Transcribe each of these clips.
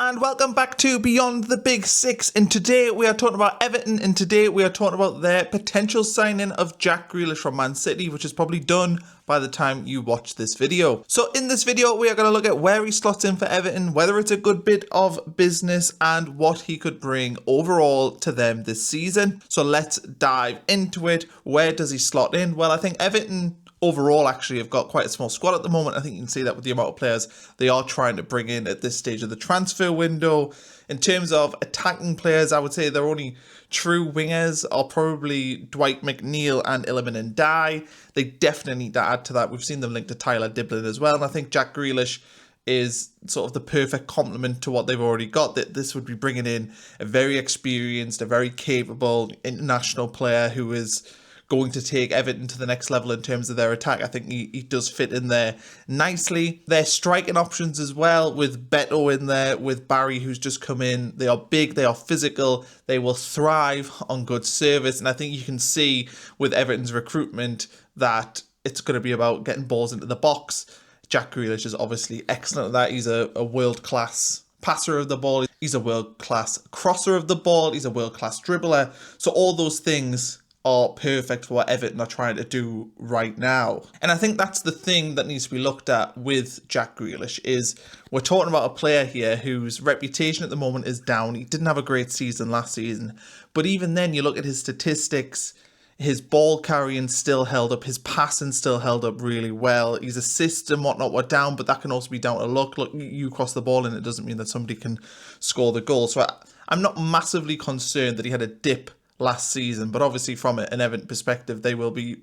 and welcome back to Beyond the Big Six. And today we are talking about Everton, and today we are talking about their potential signing of Jack Grealish from Man City, which is probably done by the time you watch this video. So in this video, we are going to look at where he slots in for Everton, whether it's a good bit of business, and what he could bring overall to them this season. So let's dive into it. Where does he slot in? Well, I think Everton overall actually have got quite a small squad at the moment. I think you can see that with the amount of players they are trying to bring in at this stage of the transfer window. In terms of attacking players, I would say their only true wingers are probably Dwight McNeil and Iliman Ndiaye. They definitely need to add to that. We've seen them linked to Tyler Diblin as well, and I think Jack Grealish is sort of the perfect complement to what they've already got. That this would be bringing in a very experienced, a very capable international player who is going to take Everton to the next level in terms of their attack. I think he does fit in there nicely. Their striking options as well, with Beto in there, with Barry who's just come in. They are big, they are physical, they will thrive on good service, and I think you can see with Everton's recruitment that it's going to be about getting balls into the box. Jack Grealish is obviously excellent at that. He's a world-class passer of the ball, he's a world-class crosser of the ball, he's a world-class dribbler. So all those things are perfect for what Everton are trying to do right now. And I think that's the thing that needs to be looked at with Jack Grealish, is we're talking about a player here whose reputation at the moment is down. He didn't have a great season last season, but even then you look at his statistics, his ball carrying still held up, his passing still held up really well. His assists and whatnot were down, but that can also be down to luck. Look, you cross the ball and it doesn't mean that somebody can score the goal. So I'm not massively concerned that he had a dip last season, but obviously from an Everton perspective, they will be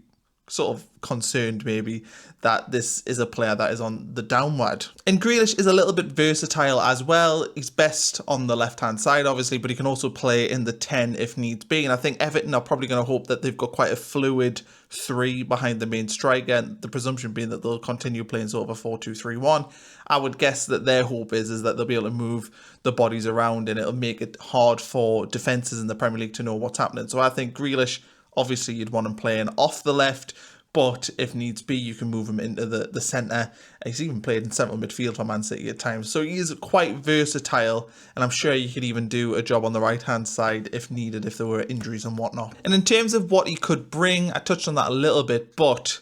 sort of concerned maybe that this is a player that is on the downward. And Grealish is a little bit versatile as well. He's best on the left-hand side, obviously, but he can also play in the 10 if needs be. And I think Everton are probably going to hope that they've got quite a fluid 3 behind the main striker, and the presumption being that they'll continue playing sort of a 4-2-3-1. I would guess that their hope is that they'll be able to move the bodies around, and it'll make it hard for defences in the Premier League to know what's happening. So I think Grealish, obviously you'd want him playing off the left, but if needs be, you can move him into the centre. He's even played in central midfield for Man City at times. So he is quite versatile, and I'm sure you could even do a job on the right-hand side if needed, if there were injuries and whatnot. And in terms of what he could bring, I touched on that a little bit, but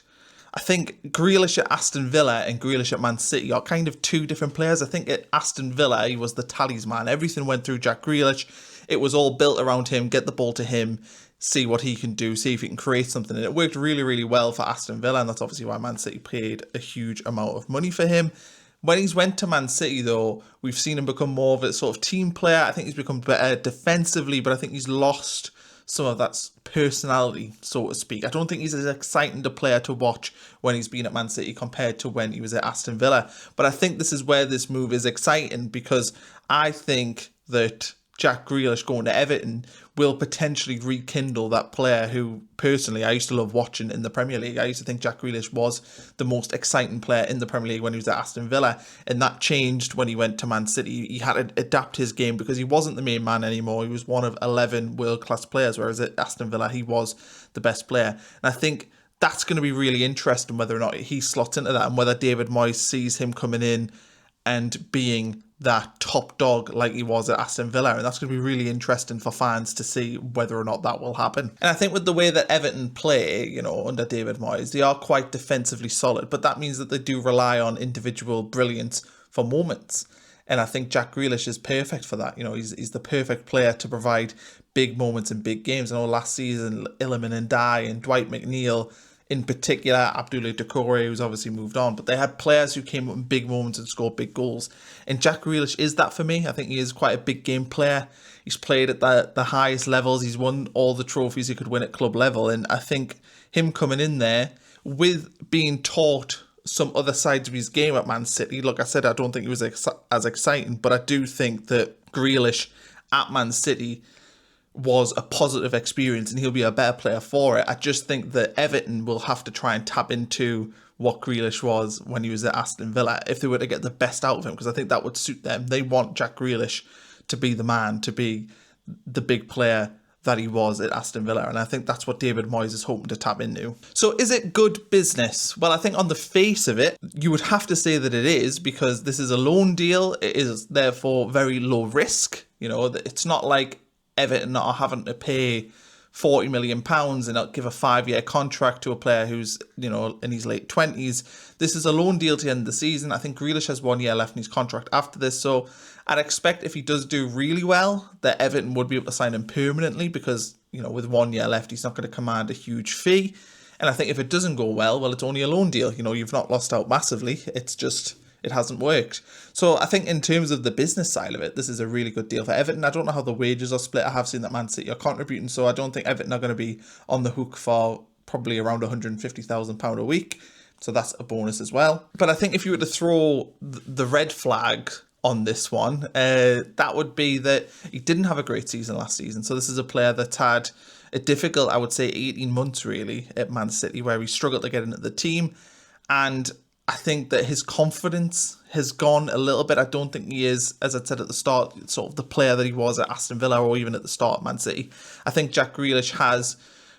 I think Grealish at Aston Villa and Grealish at Man City are kind of two different players. I think at Aston Villa, he was the talisman. Everything went through Jack Grealish. It was all built around him, get the ball to him, see what he can do, see if he can create something. And it worked really, really well for Aston Villa, and that's obviously why Man City paid a huge amount of money for him. When he's went to Man City, though, we've seen him become more of a sort of team player. I think he's become better defensively, but I think he's lost some of that personality, so to speak. I don't think he's as exciting a player to watch when he's been at Man City compared to when he was at Aston Villa. But I think this is where this move is exciting, because I think that Jack Grealish going to Everton will potentially rekindle that player who, personally, I used to love watching in the Premier League. I used to think Jack Grealish was the most exciting player in the Premier League when he was at Aston Villa, and that changed when he went to Man City. He had to adapt his game because he wasn't the main man anymore. He was one of 11 world-class players, whereas at Aston Villa, he was the best player. And I think that's going to be really interesting, whether or not he slots into that, and whether David Moyes sees him coming in and being that top dog like he was at Aston Villa. And that's going to be really interesting for fans to see whether or not that will happen. And I think with the way that Everton play, under David Moyes, they are quite defensively solid, but that means that they do rely on individual brilliance for moments. And I think Jack Grealish is perfect for that. He's the perfect player to provide big moments in big games. I know last season, Iliman Ndiaye and Dwight McNeil, in particular, Abdoulaye Doucouré, who's obviously moved on, but they had players who came up in big moments and scored big goals. And Jack Grealish is that for me. I think he is quite a big game player. He's played at the highest levels. He's won all the trophies he could win at club level. And I think him coming in there with being taught some other sides of his game at Man City. Like I said, I don't think he was as exciting, but I do think that Grealish at Man City was a positive experience, and he'll be a better player for it. I just think that Everton will have to try and tap into what Grealish was when he was at Aston Villa if they were to get the best out of him, because I think that would suit them. They want Jack Grealish to be the man, to be the big player that he was at Aston Villa, and I think that's what David Moyes is hoping to tap into. So is it good business? Well, I think on the face of it, you would have to say that it is, because this is a loan deal. It is therefore very low risk. You know, it's not like Everton are having to pay £40 million and not give a 5-year contract to a player who's, you know, in his late 20s. This is a loan deal to end the season. I think Grealish has 1 year left in his contract after this, so I'd expect if he does do really well that Everton would be able to sign him permanently, because, you know, with 1 year left, he's not going to command a huge fee. And I think if it doesn't go well, it's only a loan deal. You know, you've not lost out massively. It's just, it hasn't worked. So I think in terms of the business side of it, this is a really good deal for Everton. I don't know how the wages are split. I have seen that Man City are contributing, so I don't think Everton are going to be on the hook for probably around £150,000 a week. So that's a bonus as well. But I think if you were to throw the red flag on this one, that would be that he didn't have a great season last season. So this is a player that's had a difficult, I would say, 18 months really at Man City, where he struggled to get into the team. And I think that his confidence has gone a little bit. I don't think he is, as I said at the start, sort of the player that he was at Aston Villa or even at the start of Man City. I think Jack Grealish has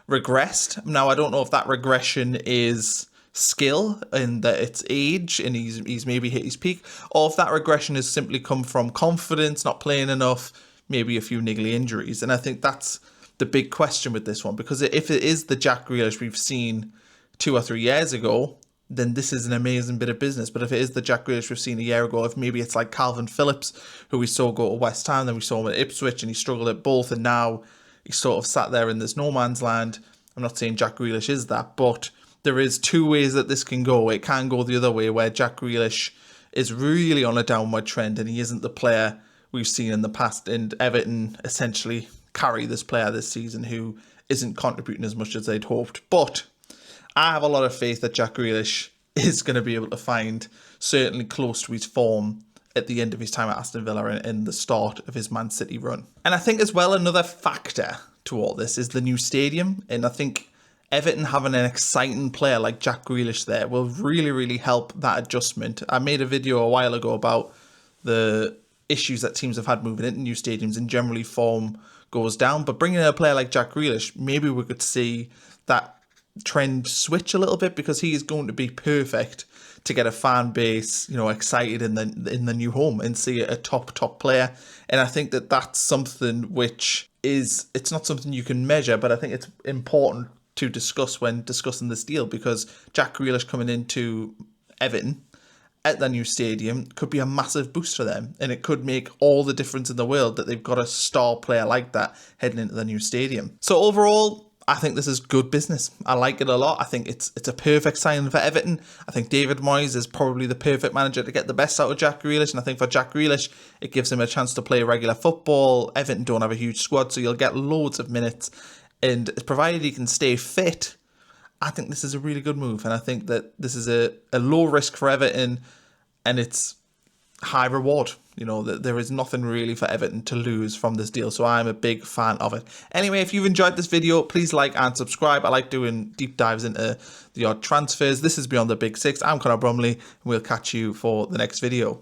regressed. Now, I don't know if that regression is skill and that it's age and he's maybe hit his peak, or if that regression has simply come from confidence, not playing enough, maybe a few niggly injuries. And I think that's the big question with this one, because if it is the Jack Grealish we've seen 2 or 3 years ago, then this is an amazing bit of business. But if it is the Jack Grealish we've seen a year ago, if maybe it's like Calvin Phillips, who we saw go to West Ham, then we saw him at Ipswich and he struggled at both, and now he's sort of sat there in this no man's land. I'm not saying Jack Grealish is that, but there is 2 ways that this can go. It can go the other way, where Jack Grealish is really on a downward trend and he isn't the player we've seen in the past, and Everton essentially carry this player this season who isn't contributing as much as they'd hoped. But I have a lot of faith that Jack Grealish is going to be able to find certainly close to his form at the end of his time at Aston Villa and the start of his Man City run. And I think as well, another factor to all this is the new stadium. And I think Everton having an exciting player like Jack Grealish there will really, really help that adjustment. I made a video a while ago about the issues that teams have had moving into new stadiums, and generally form goes down. But bringing in a player like Jack Grealish, maybe we could see that trend switch a little bit, because he is going to be perfect to get a fan base, you know, excited in the new home and see a top player. And I think that that's something which is, it's not something you can measure, but I think it's important to discuss when discussing this deal, because Jack Grealish coming into Everton at the new stadium could be a massive boost for them, and it could make all the difference in the world that they've got a star player like that heading into the new stadium. So overall, I think this is good business. I like it a lot. I think it's a perfect signing for Everton. I think David Moyes is probably the perfect manager to get the best out of Jack Grealish, and I think for Jack Grealish, it gives him a chance to play regular football. Everton don't have a huge squad, so you'll get loads of minutes, and provided he can stay fit, I think this is a really good move. And I think that this is a low risk for Everton, and it's high reward. You know, that there is nothing really for Everton to lose from this deal, so I'm a big fan of it. Anyway, if you've enjoyed this video, please like and subscribe. I like doing deep dives into the odd transfers. This is Beyond the Big Six. I'm Conor Brumley, and we'll catch you for the next video.